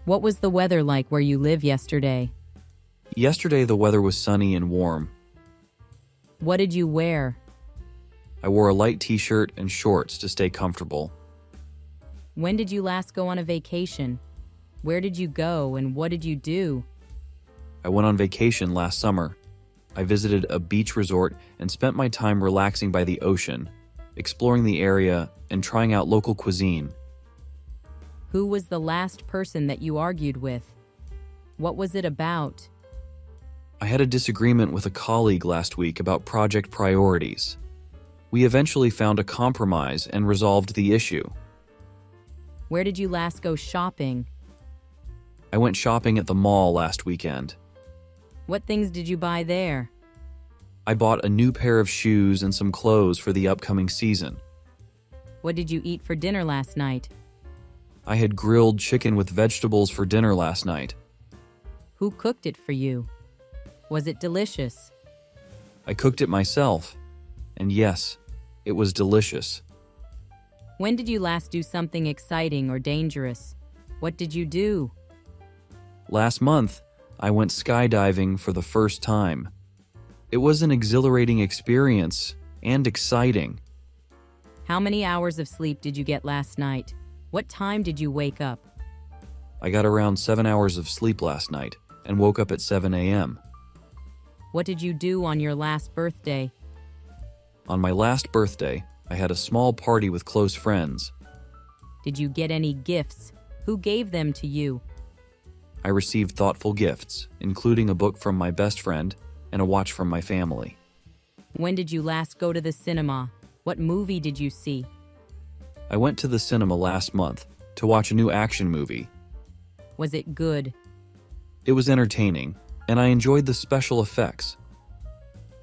What was the weather like where you live yesterday? Yesterday the weather was sunny and warm. What did you wear? I wore a light t-shirt and shorts to stay comfortable. When did you last go on a vacation? Where did you go and what did you do? I went on vacation last summer. I visited a beach resort and spent my time relaxing by the ocean, exploring the area and trying out local cuisine. Who was the last person that you argued with? What was it about? I had a disagreement with a colleague last week about project priorities. We eventually found a compromise and resolved the issue. Where did you last go shopping? I went shopping at the mall last weekend. What things did you buy there? I bought a new pair of shoes and some clothes for the upcoming season. What did you eat for dinner last night? I had grilled chicken with vegetables for dinner last night. Who cooked it for you? Was it delicious? I cooked it myself. And yes, it was delicious. When did you last do something exciting or dangerous? What did you do? Last month, I went skydiving for the first time. It was an exhilarating experience and exciting. How many hours of sleep did you get last night? What time did you wake up? I got around 7 hours of sleep last night and woke up at 7 a.m. What did you do on your last birthday? On my last birthday, I had a small party with close friends. Did you get any gifts? Who gave them to you? I received thoughtful gifts, including a book from my best friend and a watch from my family. When did you last go to the cinema? What movie did you see? I went to the cinema last month to watch a new action movie. Was it good? It was entertaining, and I enjoyed the special effects.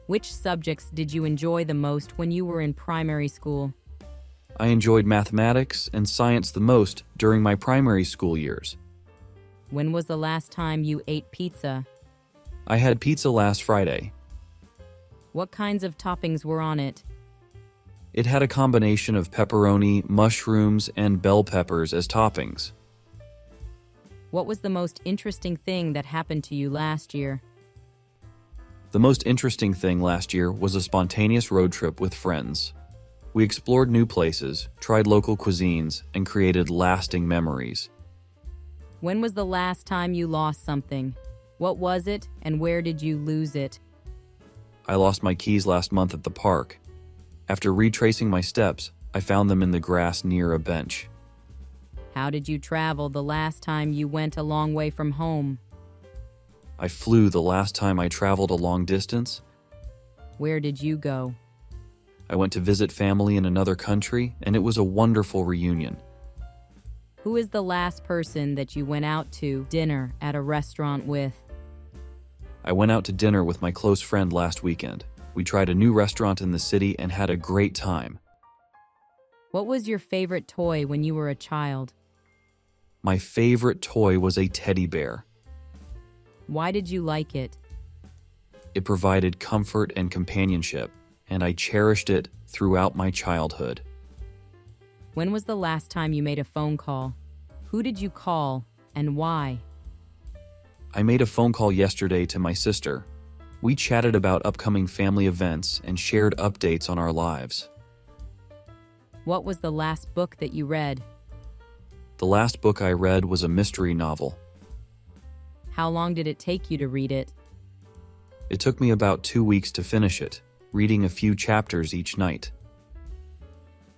Which subjects did you enjoy the most when you were in primary school? I enjoyed mathematics and science the most during my primary school years. When was the last time you ate pizza? I had pizza last Friday. What kinds of toppings were on it? It had a combination of pepperoni, mushrooms, and bell peppers as toppings. What was the most interesting thing that happened to you last year? The most interesting thing last year was a spontaneous road trip with friends. We explored new places, tried local cuisines, and created lasting memories. When was the last time you lost something? What was it, and where did you lose it? I lost my keys last month at the park. After retracing my steps, I found them in the grass near a bench. How did you travel the last time you went a long way from home? I flew the last time I traveled a long distance. Where did you go? I went to visit family in another country, and it was a wonderful reunion. Who is the last person that you went out to dinner at a restaurant with? I went out to dinner with my close friend last weekend. We tried a new restaurant in the city and had a great time. What was your favorite toy when you were a child? My favorite toy was a teddy bear. Why did you like it? It provided comfort and companionship, and I cherished it throughout my childhood. When was the last time you made a phone call? Who did you call and why? I made a phone call yesterday to my sister. We chatted about upcoming family events and shared updates on our lives. What was the last book that you read? The last book I read was a mystery novel. How long did it take you to read it? It took me about 2 weeks to finish it, reading a few chapters each night.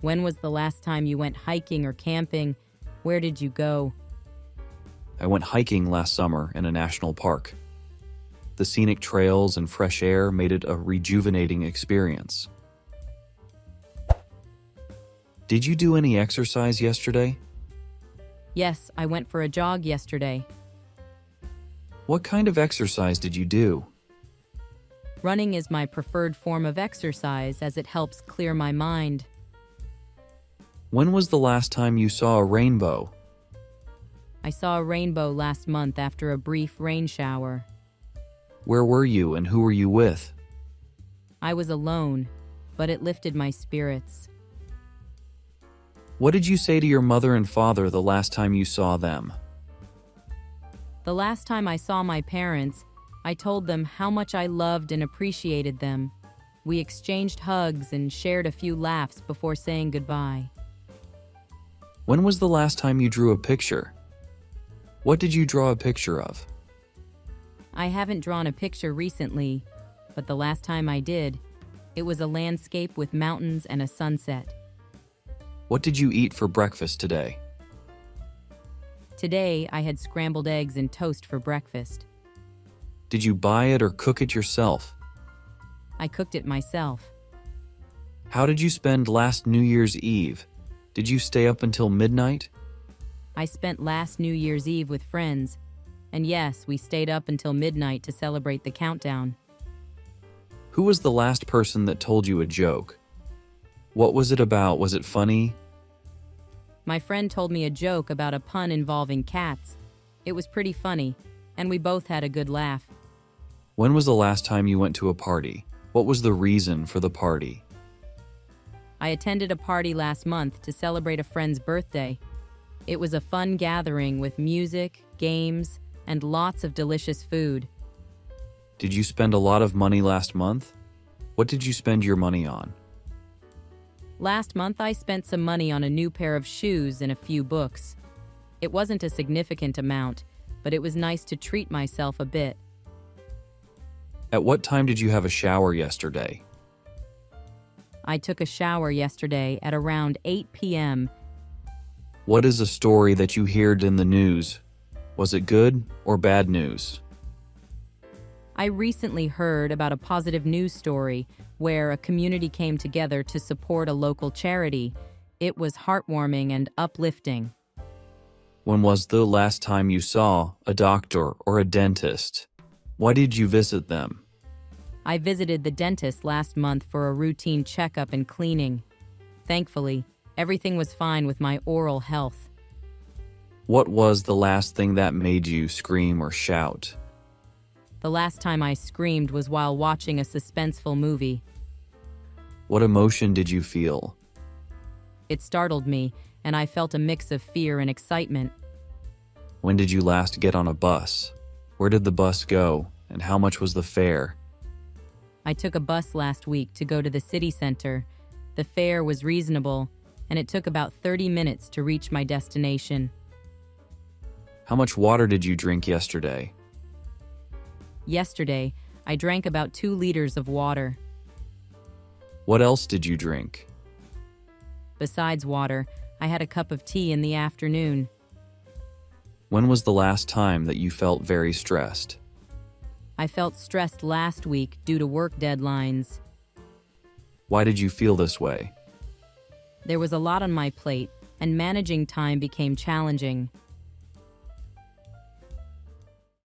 When was the last time you went hiking or camping? Where did you go? I went hiking last summer in a national park. The scenic trails and fresh air made it a rejuvenating experience. Did you do any exercise yesterday? Yes, I went for a jog yesterday. What kind of exercise did you do? Running is my preferred form of exercise as it helps clear my mind. When was the last time you saw a rainbow? I saw a rainbow last month after a brief rain shower. Where were you and who were you with? I was alone, but it lifted my spirits. What did you say to your mother and father the last time you saw them? The last time I saw my parents, I told them how much I loved and appreciated them. We exchanged hugs and shared a few laughs before saying goodbye. When was the last time you drew a picture? What did you draw a picture of? I haven't drawn a picture recently, but the last time I did, it was a landscape with mountains and a sunset. What did you eat for breakfast today? Today, I had scrambled eggs and toast for breakfast. Did you buy it or cook it yourself? I cooked it myself. How did you spend last New Year's Eve? Did you stay up until midnight? I spent last New Year's Eve with friends, and yes, we stayed up until midnight to celebrate the countdown. Who was the last person that told you a joke? What was it about? Was it funny? My friend told me a joke about a pun involving cats. It was pretty funny, and we both had a good laugh. When was the last time you went to a party? What was the reason for the party? I attended a party last month to celebrate a friend's birthday. It was a fun gathering with music, games, and lots of delicious food. Did you spend a lot of money last month? What did you spend your money on? Last month, I spent some money on a new pair of shoes and a few books. It wasn't a significant amount, but it was nice to treat myself a bit. At what time did you have a shower yesterday? I took a shower yesterday at around 8 p.m. What is a story that you heard in the news? Was it good or bad news? I recently heard about a positive news story where a community came together to support a local charity. It was heartwarming and uplifting. When was the last time you saw a doctor or a dentist? Why did you visit them? I visited the dentist last month for a routine checkup and cleaning. Thankfully, everything was fine with my oral health. What was the last thing that made you scream or shout? The last time I screamed was while watching a suspenseful movie. What emotion did you feel? It startled me, and I felt a mix of fear and excitement. When did you last get on a bus? Where did the bus go, and how much was the fare? I took a bus last week to go to the city center. The fare was reasonable, and it took about 30 minutes to reach my destination. How much water did you drink yesterday? Yesterday, I drank about 2 liters of water. What else did you drink? Besides water, I had a cup of tea in the afternoon. When was the last time that you felt very stressed? I felt stressed last week due to work deadlines. Why did you feel this way? There was a lot on my plate, and managing time became challenging.